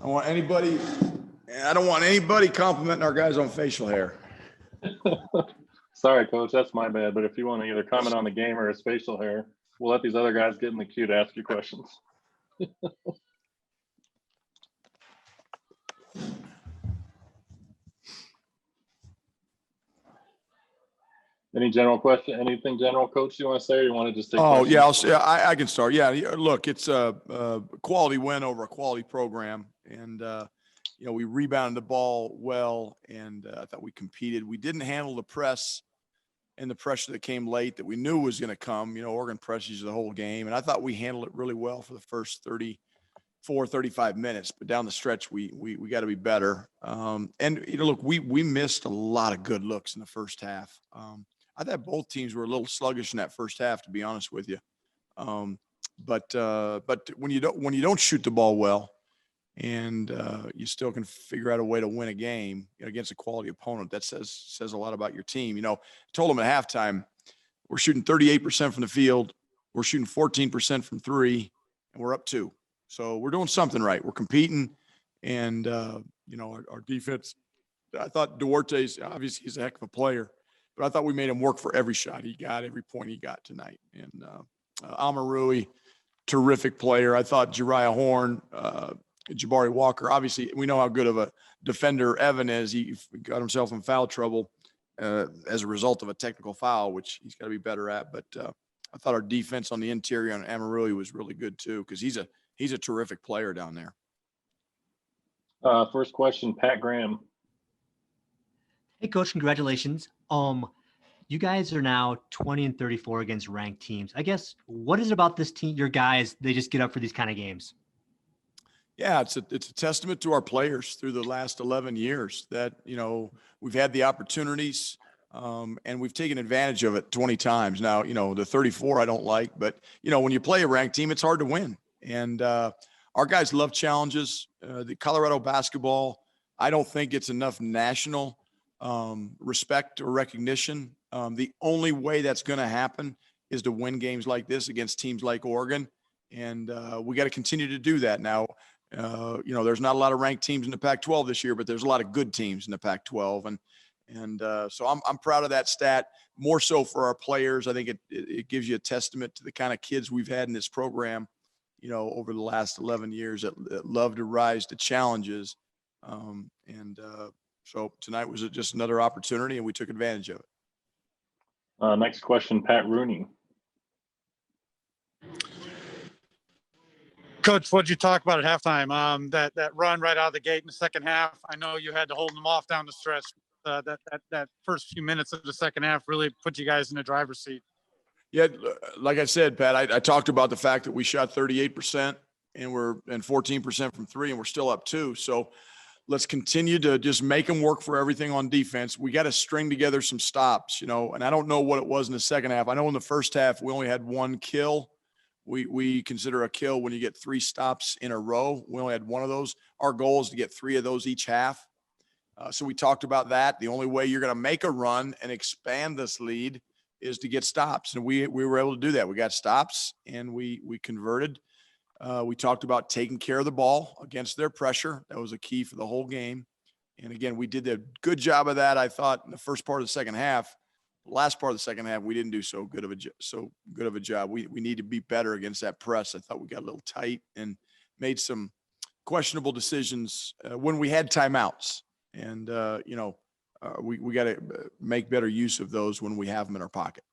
I don't want anybody complimenting our guys on facial hair. Sorry, Coach, that's my bad. But if you want to either comment on the game or his facial hair, we'll let these other guys get in the queue to ask you questions. Any general question? Anything general, Coach, you want to say, or you want to just take questions? Yeah, I can start. Yeah, look, it's a quality win over a quality program. And, we rebounded the ball well, and I thought we competed. We didn't handle the press and the pressure that came late that we knew was going to come. Oregon presses the whole game, and I thought we handled it really well for the first 35 minutes. But down the stretch, we got to be better. Look, we missed a lot of good looks in the first half. I thought both teams were a little sluggish in that first half, to be honest with you. But when you don't shoot the ball well, and you still can figure out a way to win a game against a quality opponent, that says a lot about your team. I told them at halftime, we're shooting 38% from the field, we're shooting 14% from three, and we're up 2. So we're doing something right. We're competing, and our defense. I thought Duarte's obviously he's a heck of a player, but I thought we made him work for every shot he got, every point he got tonight. And Amarui, terrific player. I thought Jariah Horn, Jabari Walker, obviously we know how good of a defender Evan is. He got himself in foul trouble as a result of a technical foul, which he's got to be better at. But I thought our defense on the interior on Amarui was really good too, because he's a terrific player down there. First question, Pat Graham. Hey, Coach, congratulations. You guys are now 20-34 against ranked teams. I guess, what is it about this team, your guys, they just get up for these kind of games? Yeah, it's a testament to our players through the last 11 years that, we've had the opportunities and we've taken advantage of it 20 times. Now, the 34 I don't like, but, when you play a ranked team, it's hard to win. And our guys love challenges. The Colorado basketball, I don't think it's enough national respect or recognition. The only way that's going to happen is to win games like this against teams like Oregon. And we got to continue to do that. Now, there's not a lot of ranked teams in the Pac-12 this year, but there's a lot of good teams in the Pac-12. And so I'm proud of that stat, more so for our players. I think it gives you a testament to the kind of kids we've had in this program, over the last 11 years that love to rise to challenges. So tonight was just another opportunity, and we took advantage of it. Next question, Pat Rooney. Coach, what'd you talk about at halftime? That run right out of the gate in the second half. I know you had to hold them off down the stretch. That first few minutes of the second half really put you guys in the driver's seat. Yeah, like I said, Pat, I talked about the fact that we shot 38% and 14% from three, and we're still up 2. So let's continue to just make them work for everything on defense. We got to string together some stops, and I don't know what it was in the second half. I know in the first half we only had 1 kill. We consider a kill when you get 3 stops in a row. We only had 1 of those. Our goal is to get 3 of those each half. So we talked about that. The only way you're going to make a run and expand this lead is to get stops. And we were able to do that. We got stops and we converted. We talked about taking care of the ball against their pressure. That was a key for the whole game. And again, we did a good job of that, I thought, in the first part of the second half. The last part of the second half, we didn't do so good of a job. We need to be better against that press. I thought we got a little tight and made some questionable decisions when we had timeouts. And, we got to make better use of those when we have them in our pocket.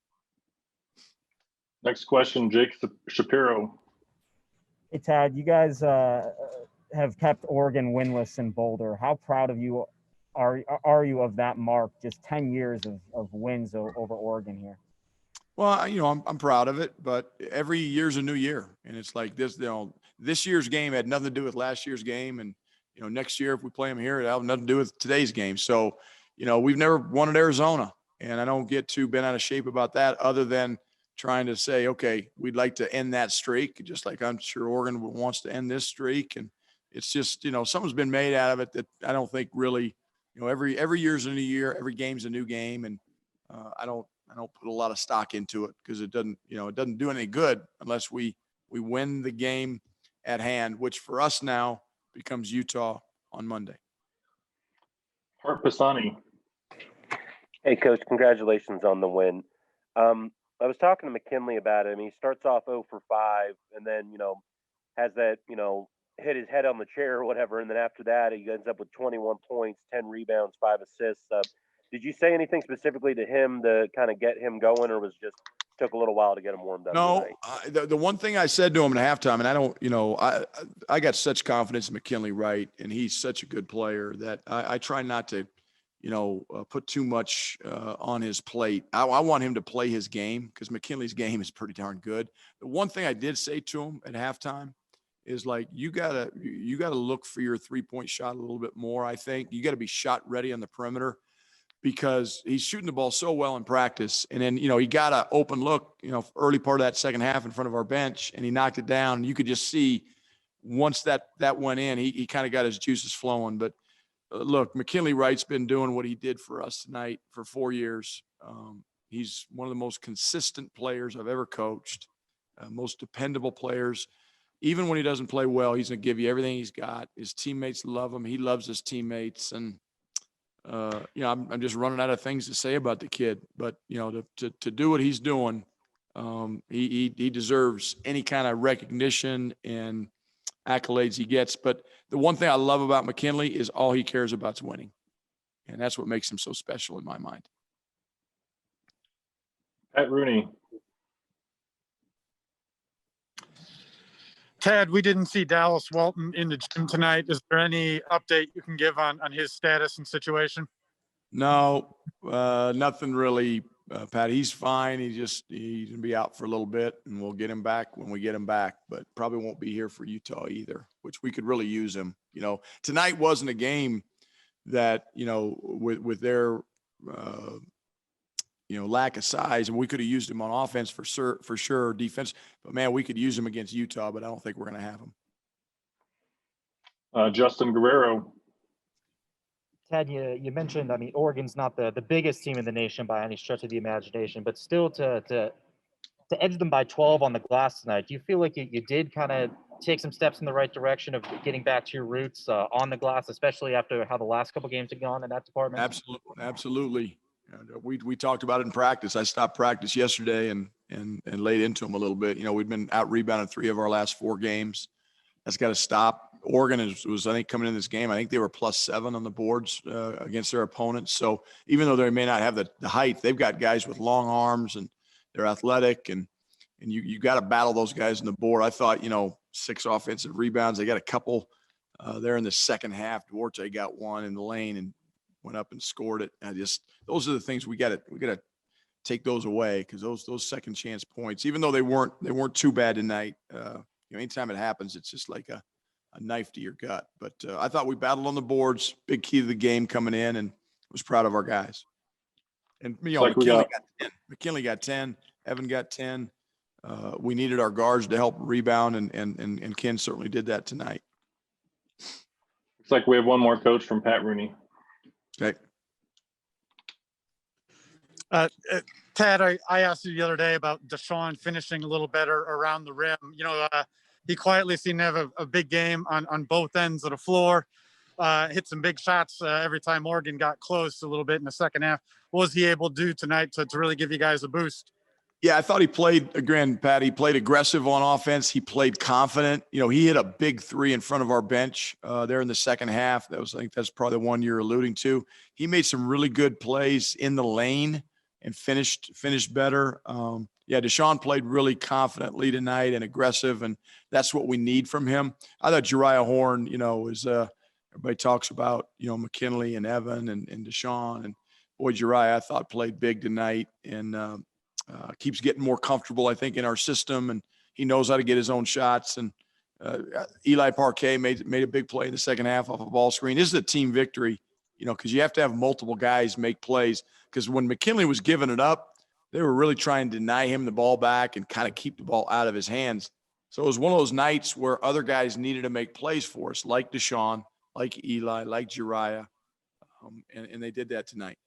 Next question, Jake Shapiro. Hey, Tad, you guys have kept Oregon winless in Boulder. How proud of you are you of that mark, just 10 years of wins over Oregon here? Well, I'm proud of it, but every year's a new year. And it's like this, this year's game had nothing to do with last year's game. And, next year, if we play them here, it'll have nothing to do with today's game. So, we've never won at Arizona, and I don't get too bent out of shape about that other than trying to say, okay, we'd like to end that streak, just like I'm sure Oregon wants to end this streak. And it's just, something's been made out of it that I don't think really, every year's a new year, every game's a new game. And I don't put a lot of stock into it because it doesn't do any good unless we win the game at hand, which for us now, becomes Utah on Monday. Hart Pisani. Hey, Coach, congratulations on the win. I was talking to McKinley about it. I mean, he starts off 0 for 5 and then, has that, hit his head on the chair or whatever. And then after that, he ends up with 21 points, 10 rebounds, 5 assists. Did you say anything specifically to him to kind of get him going, or was just took a little while to get him warmed up? No, the one thing I said to him at halftime, and I don't, I got such confidence in McKnight Wright, and he's such a good player that I try not to, put too much on his plate. I want him to play his game because McKinley's game is pretty darn good. The one thing I did say to him at halftime is like, you gotta look for your 3-point shot a little bit more. I think you got to be shot ready on the perimeter, because he's shooting the ball so well in practice. And then, he got an open look, early part of that second half in front of our bench, and he knocked it down. You could just see once that went in, he kind of got his juices flowing. But look, McKnight Wright's been doing what he did for us tonight for 4 years. He's one of the most consistent players I've ever coached, most dependable players. Even when he doesn't play well, he's going to give you everything he's got. His teammates love him. He loves his teammates. And, I'm just running out of things to say about the kid, but to do what he's doing, he deserves any kind of recognition and accolades he gets. But the one thing I love about McKinley is all he cares about is winning. And that's what makes him so special in my mind. Pat Rooney. Tad, we didn't see Dallas Walton in the gym tonight. Is there any update you can give on his status and situation? No, nothing really, Pat. He's fine. He's going to be out for a little bit, and we'll get him back when we get him back, but probably won't be here for Utah either, which we could really use him. Tonight wasn't a game that, with their, lack of size, and we could have used him on offense for sure, defense. But man, we could use him against Utah, but I don't think we're going to have him. Justin Guerrero. Ted, you mentioned, Oregon's not the biggest team in the nation by any stretch of the imagination, but still to edge them by 12 on the glass tonight, do you feel like you did kind of take some steps in the right direction of getting back to your roots on the glass, especially after how the last couple games have gone in that department? Absolutely. We talked about it in practice. I stopped practice yesterday and laid into them a little bit. We've been out rebounded 3 of our last 4 games. That's got to stop. Oregon was, I think, coming in this game, I think they were +7 on the boards against their opponents. So even though they may not have the height, they've got guys with long arms and they're athletic, and you got to battle those guys on the board. I thought, 6 offensive rebounds. They got a couple there in the second half. Duarte got one in the lane and went up and scored it. Those are the things we got to take those away, because those second chance points, even though they weren't too bad tonight. Anytime it happens, it's just like a knife to your gut. But I thought we battled on the boards, big key to the game coming in, and was proud of our guys. And McKinley got 10, Evan got 10. We needed our guards to help rebound, and Ken certainly did that tonight. Looks like we have one more coach from Pat Rooney. Okay. Tad, I asked you the other day about Deshaun finishing a little better around the rim. He quietly seemed to have a big game on both ends of the floor. Hit some big shots every time Oregon got close a little bit in the second half. What was he able to do tonight to really give you guys a boost? Yeah, I thought he played, again, Pat, he played aggressive on offense. He played confident. He hit a big 3 in front of our bench there in the second half. I think that's probably the one you're alluding to. He made some really good plays in the lane and finished better. Deshaun played really confidently tonight and aggressive, and that's what we need from him. I thought Jariah Horn, everybody talks about, McKinley and Evan and Deshaun, and boy, Jariah, I thought played big tonight, and keeps getting more comfortable, I think, in our system, and he knows how to get his own shots. And Eli Parquet made a big play in the second half off a ball screen. This is a team victory, because you have to have multiple guys make plays, because when McKinley was giving it up, they were really trying to deny him the ball back and kind of keep the ball out of his hands. So it was one of those nights where other guys needed to make plays for us, like Deshaun, like Eli, like Jariah, and they did that tonight.